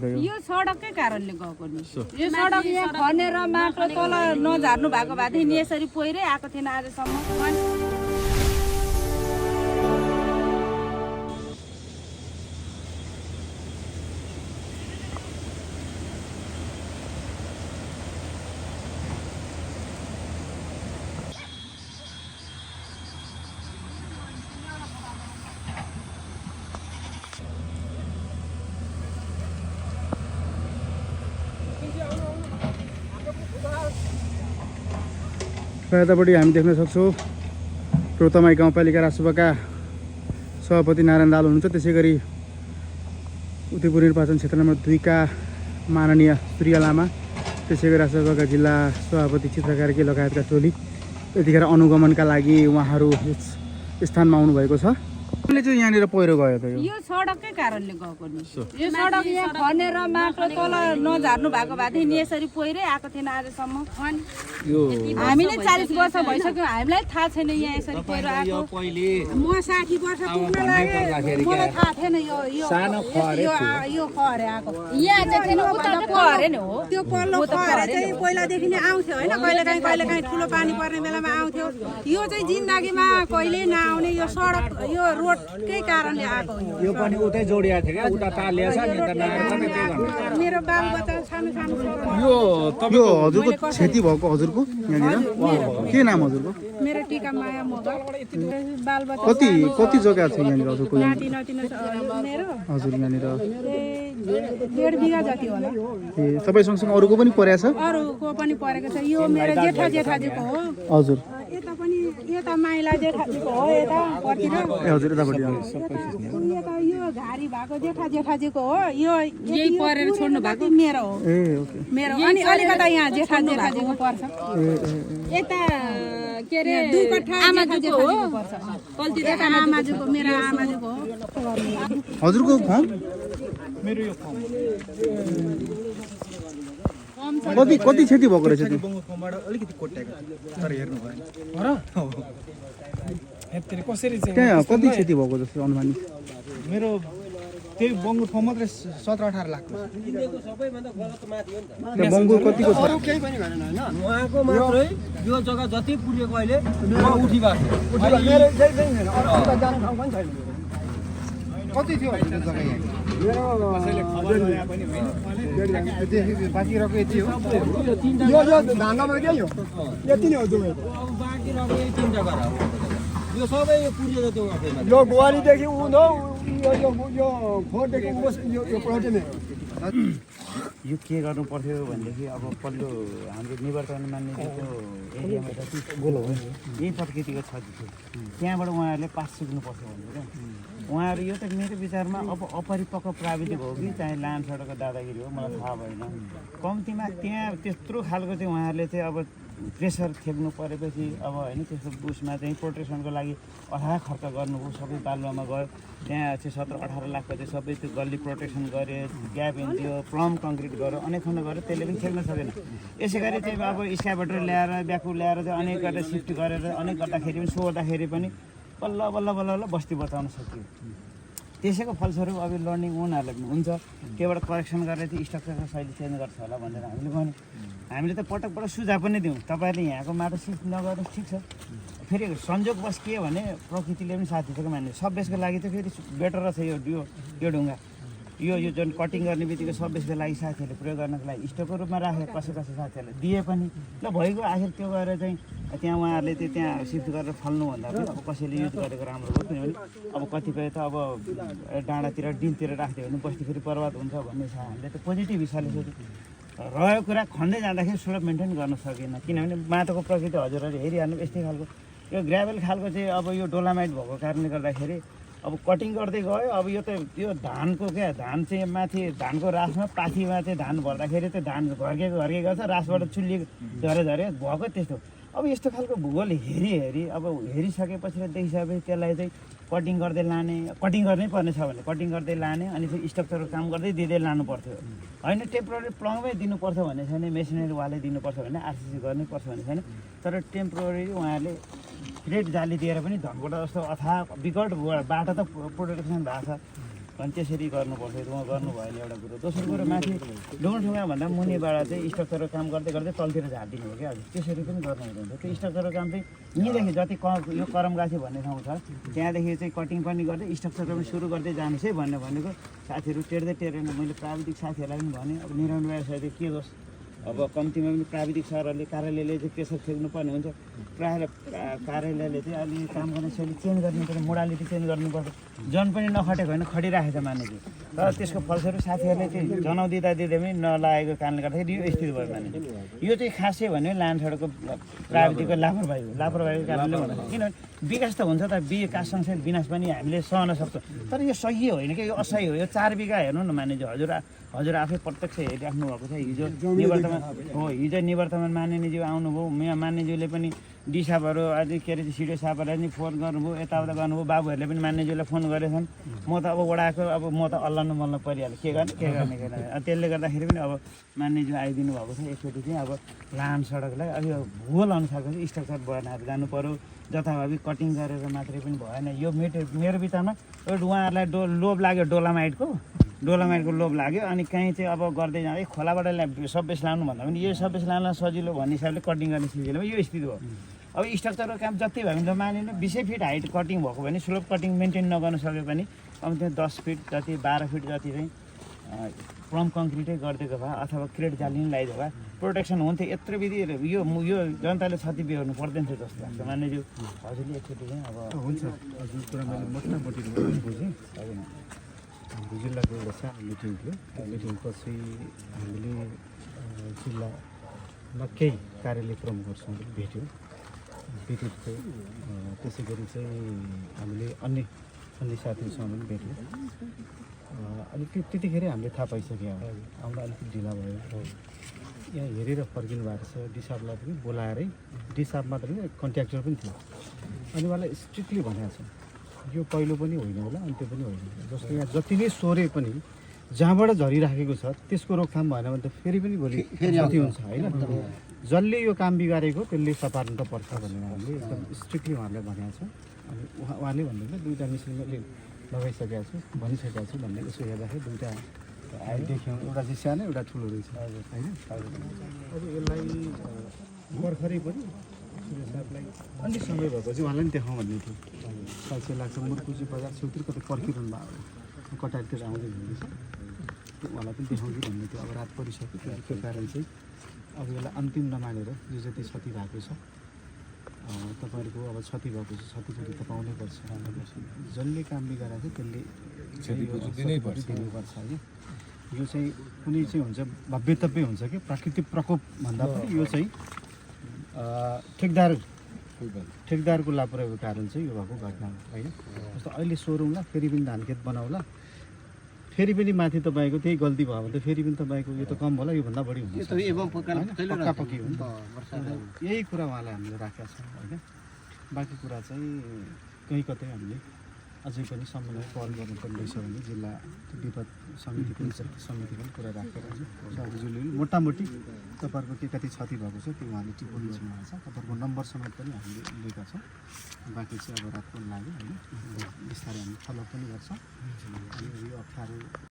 यो सडककै कारणले गएको नि यो सडक यहाँ खनेर माटो तल नझार्नु भएको भएदेखि यसरी पहिरै आएको थिएन आजसम्म। यतापट्टि हामी देख्न सक्छौँ रोतमाई गाउँपालिका राजसभाका सभापति नारायण दाहाल हुनुहुन्छ। त्यसै गरी उदयपुर निर्वाचन क्षेत्र नम्बर 2 का माननीय प्रिया लामा, त्यसै गरी राजसभाका जिल्ला सभापति चित्र कार्की लगायतका टोली यतिखेर अनुगमनका लागि उहाँहरू यस स्थानमा आउनुभएको छ। चाहिँ यहाँनिर पहिरो गयो त यो सडककै कारणले गएको नि यो सडक यहाँ खनेर माटो तल नझार्नु भएको भएदेखि यसरी पहिरै आएको थिएन आजसम्म। हामीले 40 वर्ष भइसक्यो, हामीलाई थाहा छैन यहाँ यसरी पहिरो आएको। म 60 वर्ष पुग्न लागे, मलाई थाहा थिएन यो सानो खहरे यो खहरे आएको यहाँ चाहिँ थिएन, उता खहरे नै हो। त्यो पल्लो खहरे चाहिँ पहिलादेखि नै आउँथ्यो हैन, कहिलेकाहीँ ठुलो पानी पर्ने बेलामा आउँथ्यो। यो चाहिँ जिन्दगीमा कहिले नआउने यो सडक यो रोडकै कारणले आएको हो। यो पनि उतै जोडिया थियो क्या, उता टालिया छ नि, त नआएर पनि त्यही गर्नु। मेरो बालबच्चा सानो सानो छ। यो हजुरको क्षति भएको हजुरको यहाँनिर के नाम हजुरको? मेरो टीका माया मगर। बालबच्चा कति जग्गा छ यहाँनिर हजुरको? नाति मेरो हजुर यहाँनिर 1.5 बिघा जति होला। ए तपाईँ सँगसँगै अरूको पनि परेको छ? अरूको पनि परेको छ। यो मेरो जेठाजीको हो। हजुर यता पनि यता माइला जेठाजीको हो, यता पर्तिर। ए हजुर यतापट्टि यता यो घारी भएको जेठाजीको हो। यो यही परेर छोड्नु भएको मेरो हो। ए ओके मेरो अनि अलिकता यहाँ जेठाजीको पर्छ। यता के रे 2 कट्ठा आमाजुको हो, पल्तिर आमाजुको, मेरो आमाजुको हो। हजुरको फर्म? मेरो यो फर्म कति क्षति भएको रहेछ त्यो? फर्मबाट अलिकति कोट्याएको तर हेर्नु भएन र हेत्तरी कसरी चाहिँ त्यहाँ कति क्षति भएको जस्तो अनुमानित? मेरो त्यही बङ्गुर फर्म मात्रै 17-18 लाख त्यहाँ बङ्गुर कतिको छ? केही पनि भनेन हैन, उहाँको मात्रै यो जग्गा जति पुगेको अहिले उठी गएको मेरो केही पनि छैन, अरू उता जाने ठाउँ पनि छैन। कति थियो जग्गा यहाँ? मेरो कसैले खबर ल्याए पनि होइन, बाँकी रहेको यति हो। यो धान नभए के हो, यति नै हो दुवै। अब बाँकी रहेको यही 3 जग्गा हो। यो सबै यो पुर्यो जति उहाँ फेरि यो गुवालीदेखि उ न यो खोरदेखि यो प्रोजेक्ट नै यो के गर्नु पर्थ्यो भनेदेखि अब पल्लो हाम्रो निवर्तन मान्यताको एरियामा जति गोलो हो यही प्रकृतिको क्षति थियो, त्यहाँबाट उहाँहरूले पास सिक्नु पर्थ्यो भनेर क्या उहाँहरू। यो त मेरो विचारमा अब अपरिपक्व प्राविधिक हो कि चाहे लाम सडकको दादागिरी हो मलाई थाहा भएन। कम्तीमा त्यहाँ त्यत्रो खालको चाहिँ उहाँहरूले चाहिँ अब प्रेसर खेप्नु परेपछि अब होइन त्यस्तो उसमा चाहिँ प्रोटेक्सनको लागि अथाह खर्च गर्नुभयो, सबै बालुवामा गयो। त्यहाँ चाहिँ 17-18 लाखको चाहिँ सबै त्यो गल्ली प्रोटेक्सन गऱ्यो, ग्याप इन्थ्यो, प्लम कङ्क्रिट गऱ्यो, अनेक खण्ड गऱ्यो, त्यसले पनि खेल्न सकेन। यसै गरी चाहिँ अब स्क्याबेटर ल्याएर ब्याकु ल्याएर चाहिँ अनेक गरेर सिफ्ट गरेर अनेक गर्दाखेरि पनि सोर्दाखेरि पनि बल्ल बल्ल बल्ल बल्ल बस्ती बचाउन सकियो। त्यसैको फलस्वरूप अब लर्निङ उनीहरूलाई पनि हुन्छ, त्योबाट करेक्सन गरेर चाहिँ स्ट्रक्चरको शैली चेन्ज गर्छ होला भनेर हामीले भन्यो। हामीले त पटक सुझाव पनि दिउँ, तपाईँहरूले यहाँको माटो सिफ्ट नगर्नु ठिक छ। फेरि संयोगवश के भने प्रकृतिले पनि साथ दिएको मान्यो। सबबेसको लागि त फेरि बेटर रहेछ यो ढुङ्गा, यो जुन कटिङ गर्ने बित्तिकै सबबेसको लागि साथीहरूले प्रयोग गर्नको लागि स्टकको रूपमा राखे, कसै साथीहरूले दिए पनि ल भइगयो। आखिर त्यो गएर चाहिँ त्यहाँ उहाँहरूले चाहिँ त्यहाँ सिफ्ट गरेर फल्नुभन्दा पनि अब कसैले युज गरेको राम्रो हो, किनभने अब कतिपय त अब डाँडातिर डिलतिर राख्यो भने बस्ती फेरि बर्बाद हुन्छ भन्ने छ। हामीले त पोजिटिभ हिसाबले सोच्यौँ। रहेको कुरा खन्दै जाँदाखेरि स्लोप मेन्टेन गर्न सकेन, किनभने माटोको प्रकृति हजुरहरूले हेरिहाल्नु यस्तै खालको यो ग्राभेल खालको चाहिँ अब यो डोलामाइट भएको कारणले गर्दाखेरि अब कटिङ गर्दै गयो। अब यो त यो धानको क्या धान चाहिँ माथि धानको रासमा पाथीमा चाहिँ धान भर्दाखेरि त धान घर्केको छ, रासबाट चुलिएको झरे भएको त्यस्तो। अब यस्तो खालको भूगोल हेरी अब हेरिसकेपछि र देखिसकेपछि त्यसलाई चाहिँ कटिङ गर्दै लाने, कटिङ गर्नै पर्ने छ भने कटिङ गर्दै लाने, अनि फेरि स्ट्रक्चरको काम गर्दै दिँदै लानु पर्थ्यो। होइन टेम्पोररी प्लङमै दिनुपर्छ भन्ने छैन, मेसिनरी वालै दिनुपर्छ भने आरसिसी गर्नै पर्छ भन्ने छैन। तर टेम्पोररी उहाँहरूले रेड जाली दिएर पनि धनकोटा जस्तो अथाह विकट बाटो त प्रोटेक्सन भएको छ, अनि त्यसरी गर्नुपर्छ उहाँ गर्नु भएन एउटा कुरो दोस्रो कुरो माथि ढुङ्गा भन्दा मुनिबाट चाहिँ स्ट्रक्चरको काम गर्दै गर्दै तलतिर झारिदिनु हो क्या हजुर त्यसरी पनि गर्नु हुँदैन त्यो स्ट्रक्चरको काम चाहिँ यहीँदेखि जति यो करमगाछी भन्ने ठाउँ छ त्यहाँदेखि चाहिँ कटिङ पनि गर्दै स्ट्रक्चर पनि सुरु गर्दै जानुहोस् है भनेको साथीहरू टेर्दैन मैले प्राविधिक साथीहरूलाई पनि भने अब निराउनु व्यवसाय के दोष अब कम्तीमा पनि प्राविधिक सरहरूले कार्यालयले चाहिँ प्रेसर फेक्नुपर्ने हुन्छ प्रायः कार्यालयले चाहिँ अलि काम गर्ने शैली चेन्ज गर्नुपर्छ मोडालिटी चेन्ज गर्नुपर्छ जन पनि नखटेको होइन खटिराखेको छ मानिसले र त्यसको फलस्वरूप साथीहरूले चाहिँ जनाउ दिँदा पनि नलागेको कारणले गर्दाखेरि यो स्थिति भयो मानिसले यो चाहिँ खासै भन्यो ल्यान्ड सडकको प्राविधिकको लापरवाहीको कारणले हुँदैन किनभने विकास त हुन्छ त विकास सँगसँगै विनाश पनि हामीले सहन सक्छौँ तर यो सही होइन कि यो असही हो यो 4 बिघा हेर्नु न मानिसले हजुर आफै प्रत्यक्ष हेरिराख्नु भएको छ हिजो निवर्तमान माननीयज्यू आउनुभयो मान्यज्यूले पनि डिसापहरू अझै के अरे सिडिओ साहबहरूलाई पनि फोन गर्नुभयो यताउता गर्नुभयो बाबुहरूले पनि मान्यज्यूलाई फोन गरेछन् म त अब वडाको अब म त अल्लानु मल्ल परिहाल्यो के गर्ने त्यसले गर्दाखेरि पनि अब मान्यज्यू आइदिनु भएको छ एकचोटि चाहिँ अब लाम सडकलाई अब यो भूगोल अनुसारको चाहिँ स्ट्रक्चर बनाएर जानु पऱ्यो जथाभावी कटिङ गरेर मात्रै पनि भएन यो मेरो विचारमा एउटा उहाँहरूलाई लोभ लाग्यो डोलामाइटको लोभ लाग्यो अनि कहीँ चाहिँ अब गर्दै जाँदै खोलाबाट सबेस लानु भन्दा पनि यो सबेस लान सजिलो भन्ने हिसाबले कटिङ गर्ने सिलसिलामा यो स्थिति हो अब स्ट्रक्चरको काम जति भयो भने मानिनु 20 फिट हाइट कटिङ भएको भने स्लोप कटिङ मेन्टेन नगर्न सक्यो भने अब त्यो 10 फिट जति 12 फिट जति चाहिँ प्लम कङ्क्रिटै गरिदिएको भए अथवा क्रेट जाली नै लगाइदिएको भए प्रोटेक्सन हुन्थ्यो यत्रो विधिहरू यो जनताले क्षति बिहोर्नु पर्दैन थियो जस्तो लाग्छ मान्यज्यू हजुरले एकचोटि चाहिँ अब हुन्छ हजुर कुरा मैले मोटामोटी बुझेँ हाम्रो जिल्लाको एउटा सानो मिटिङ थियो त्यो मिटिङपछि हामीले जिल्लामा केही कार्यालय प्रमुखहरूसँग भेट्यो त्यसै गरी चाहिँ हामीले अन्य साथीहरूसँग पनि भेट्यौँ अनि त्यतिखेर हामीले थाहा पाइसक्यो आउन अलिकति ढिला भयो यहाँ हेरेर फर्किनु भएको छ डिसापलाई पनि बोलाएरै डिसाप मात्र पनि कन्ट्र्याक्टर पनि थियो अनि उहाँलाई स्ट्रिक्टली भनेको छ यो पहिलो पनि होइन होला अन्त्य पनि होइन जस्तो यहाँ जति नै सोरे पनि जहाँबाट झरिराखेको छ त्यसको रोकथाम भएन भने त फेरि पनि भोलि क्षति हुन्छ होइन जसले यो काम बिगारेको त्यसले सपार्नु त पर्छ भनेर हामीले एकदम स्ट्रिक्टली उहाँहरूलाई भनेको छ अनि उहाँले भन्नुहुन्छ 2टा मिसिन मैले लगाइसकेको छु भनिसकेको छु भन्ने यसो हेर्दाखेरि 2टा देख्यौँ एउटा चाहिँ सानो एउटा ठुलो रहेछ होइन अब यसलाई भर्खरै पनि साहबलाई अलिक समय भएपछि उहाँलाई पनि देखाउँ भन्ने थियो साँच्चै लाग्छ मुर्कुजी बजार छेउतिर कतै पर्खिरहनु भएको कटारतिर आउँदै हुँदैछ उहाँलाई पनि देखाउँछु भन्ने थियो अब रात परिसक्यो त्यो कारण चाहिँ अब यसलाई अन्तिम नमानेर जो जति क्षति भएको छ तपाईँहरूको अब क्षति भएको छ क्षतिपूर्ति त पाउनै पर्छ जसले काम बिगारेको छ त्यसले दिनैपर्छ होइन यो चाहिँ कुनै चाहिँ हुन्छ भव्यतव्य हुन्छ कि प्राकृतिक प्रकोप भन्दा पनि यो चाहिँ ठेकदारको लापरवाहीको कारण चाहिँ यो भएको घटना हो होइन जस्तो अहिले सोरौँला फेरि पनि धानखेत बनाउला फेरि पनि माथि तपाईँको त्यही गल्ती भयो भने त फेरि पनि तपाईँको यो त कम होला योभन्दा बढी हुन्छ पक्कापक्की हो नि त यही कुरा उहाँलाई हामीले राखेका छौँ होइन बाँकी कुरा चाहिँ कहीँ कतै हामीले अझै पनि समन्वय पहल गर्नुपर्ने रहेछ भने जिल्ला विपद समिति पनि कुरा राखेर साथीज्यूले मोटामोटी तपाईँहरूको के कति क्षति भएको छ त्यो उहाँले टिप्पणी चाहिँ उहाँ छ तपाईँहरूको नम्बर समेत पनि हामीले लिएका छौँ बाँकी चाहिँ अब रात पनि लाग्यो होइन बिस्तारै हामी फलो पनि गर्छौँ अनि यो अप्ठ्यारो